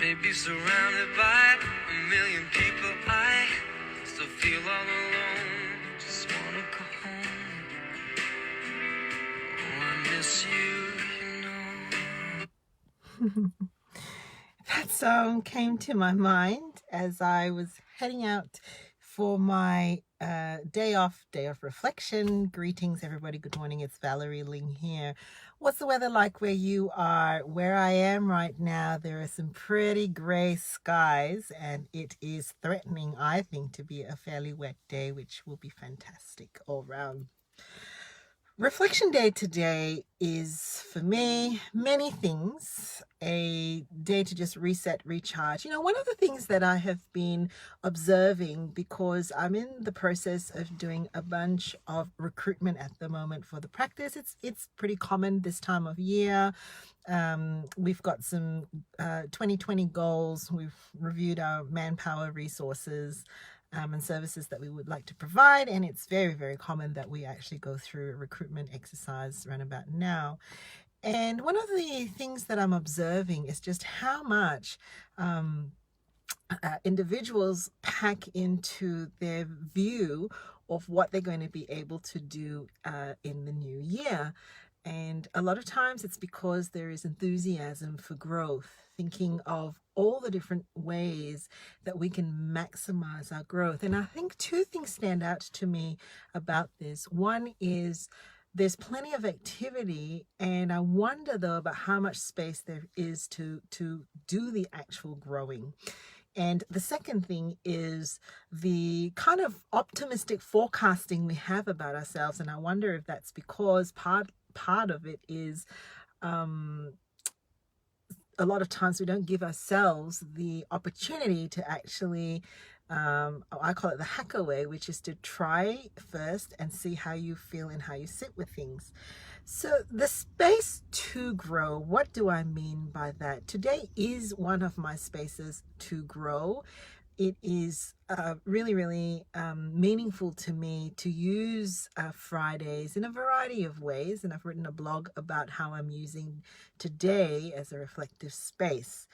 Maybe surrounded by a million people, I still feel all alone. Just wanna go home. Oh, I miss you, That song came to my mind as I was heading out for my day off reflection. Greetings, everybody. Good morning. It's Valerie Ling here. What's the weather like where you are? Where I am right now, there are some pretty gray skies, and it is threatening, I think, to be a fairly wet day, which will be fantastic all round. Reflection day today is, for me, many things. A day to just reset, recharge. One of the things that I have been observing, because I'm in the process of doing a bunch of recruitment at the moment for the practice. It's pretty common this time of year. We've got some 2020 goals. We've reviewed our manpower resources and services that we would like to provide, and it's very, very common that we actually go through a recruitment exercise around about now. And one of the things that I'm observing is just how much individuals pack into their view of what they're going to be able to do in the new year. And a lot of times it's because there is enthusiasm for growth, thinking of all the different ways that we can maximize our growth. And I think two things stand out to me about this. One is there's plenty of activity, and I wonder though about how much space there is to do the actual growing. And the second thing is the kind of optimistic forecasting we have about ourselves. And I wonder if that's because part of it is a lot of times we don't give ourselves the opportunity to actually I call it the hacker way, which is to try first and see how you feel and how you sit with things. So the space to grow, what do I mean by that? Today is one of my spaces to grow. It is really, really meaningful to me to use Fridays in a variety of ways. And I've written a blog about how I'm using today as a reflective space.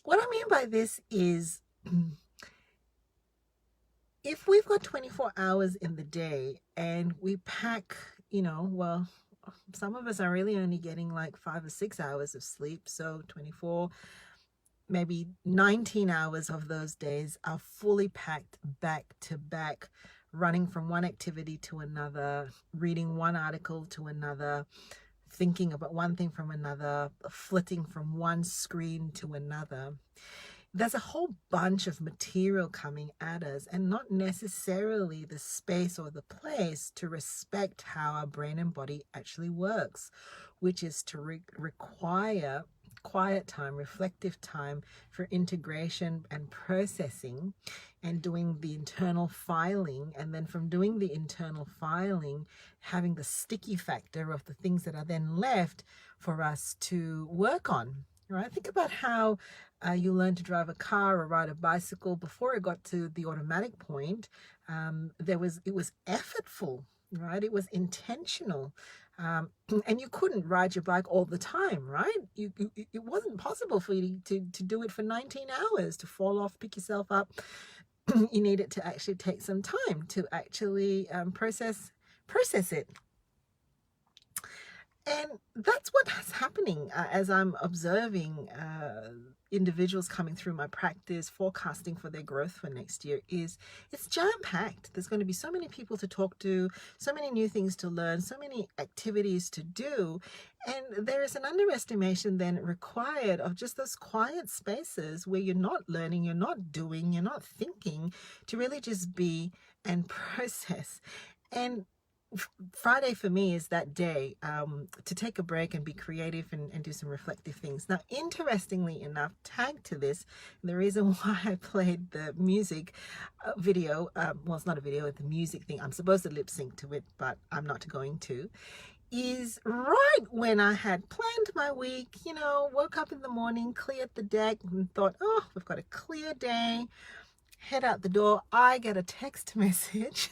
What I mean by this is if we've got 24 hours in the day and we pack, well, some of us are really only getting like 5 or 6 hours of sleep. So 24, maybe 19 hours of those days are fully packed back to back, running from one activity to another, reading one article to another, thinking about one thing from another, flitting from one screen to another. There's a whole bunch of material coming at us, and not necessarily the space or the place to respect how our brain and body actually works, which is to require quiet time, reflective time for integration and processing and doing the internal filing. And then from doing the internal filing, having the sticky factor of the things that are then left for us to work on. Right? Think about how you learn to drive a car or ride a bicycle. Before it got to the automatic point, it was effortful, right? It was intentional. And you couldn't ride your bike all the time, right? It wasn't possible for you to do it for 19 hours, to fall off, pick yourself up. You needed to actually take some time to actually process it. And that's what's happening as I'm observing individuals coming through my practice, forecasting for their growth for next year. It's jam-packed. There's going to be so many people to talk to, so many new things to learn, so many activities to do. And there is an underestimation then required of just those quiet spaces where you're not learning, you're not doing, you're not thinking, to really just be and process. And Friday for me is that day to take a break and be creative and do some reflective things. Now, interestingly enough, tagged to this, the reason why I played the music video, well, it's not a video, it's a music thing. I'm supposed to lip sync to it, but I'm not going to, is right when I had planned my week, woke up in the morning, cleared the deck and thought, oh, we've got a clear day. Head out the door, I get a text message.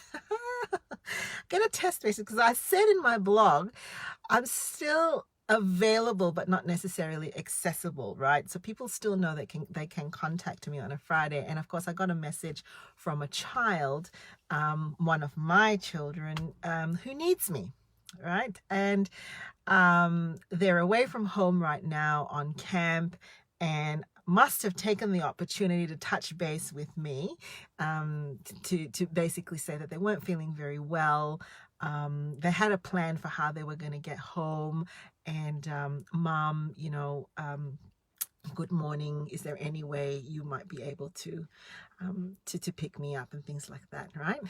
Because I said in my blog, I'm still available but not necessarily accessible, right? So people still know they can contact me on a Friday. And of course, I got a message from a child, one of my children, who needs me, right? And they're away from home right now on camp, and must have taken the opportunity to touch base with me, to basically say that they weren't feeling very well. They had a plan for how they were going to get home, and mom, good morning, is there any way you might be able to pick me up and things like that, right?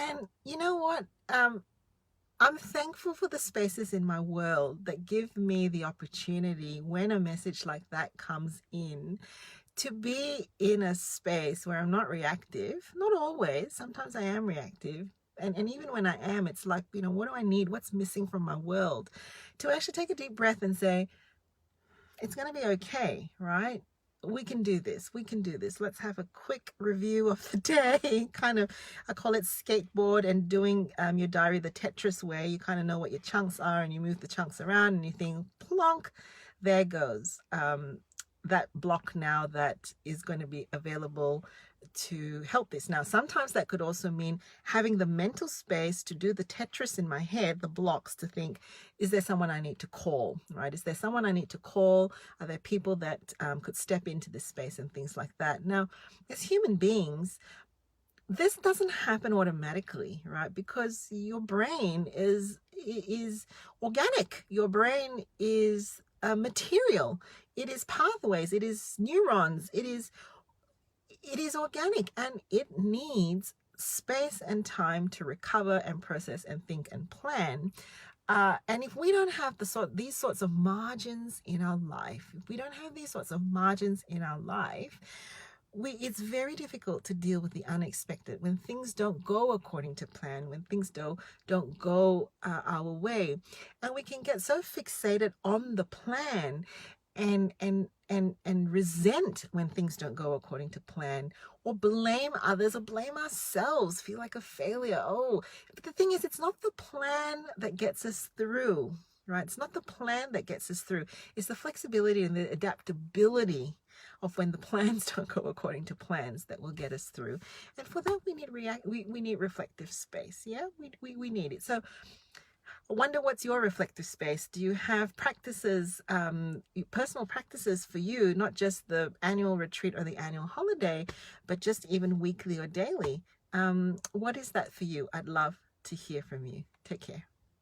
And you know what, I'm thankful for the spaces in my world that give me the opportunity, when a message like that comes in, to be in a space where I'm not reactive. Not always, sometimes I am reactive. And even when I am, it's like, what do I need? What's missing from my world? To actually take a deep breath and say, it's going to be okay, right? We can do this. We can do this. Let's have a quick review of the day. Kind of, I call it skateboard and doing your diary the Tetris way. You kind of know what your chunks are, and you move the chunks around, and you think, plonk, there goes. That block now that is going to be available to help this. Now, sometimes that could also mean having the mental space to do the Tetris in my head, the blocks, to think, is there someone I need to call, right? Is there someone I need to call? Are there people that could step into this space and things like that? Now, as human beings, this doesn't happen automatically, right? Because your brain is organic. Your brain is material. It is pathways. It is neurons. It is organic, and it needs space and time to recover and process and think and plan. And if we don't have these sorts of margins in our life, it's very difficult to deal with the unexpected, when things don't go according to plan, when things don't go our way. And we can get so fixated on the plan and resent when things don't go according to plan, or blame others or blame ourselves, feel like a failure. Oh, but the thing is, it's not the plan that gets us through, right? It's not the plan that gets us through. It's the flexibility and the adaptability of when the plans don't go according to plans that will get us through. And for that, we need reflective space. Yeah, we need it. So I wonder, what's your reflective space? Do you have practices, personal practices for you, not just the annual retreat or the annual holiday, but just even weekly or daily? What is that for you? I'd love to hear from you. Take care.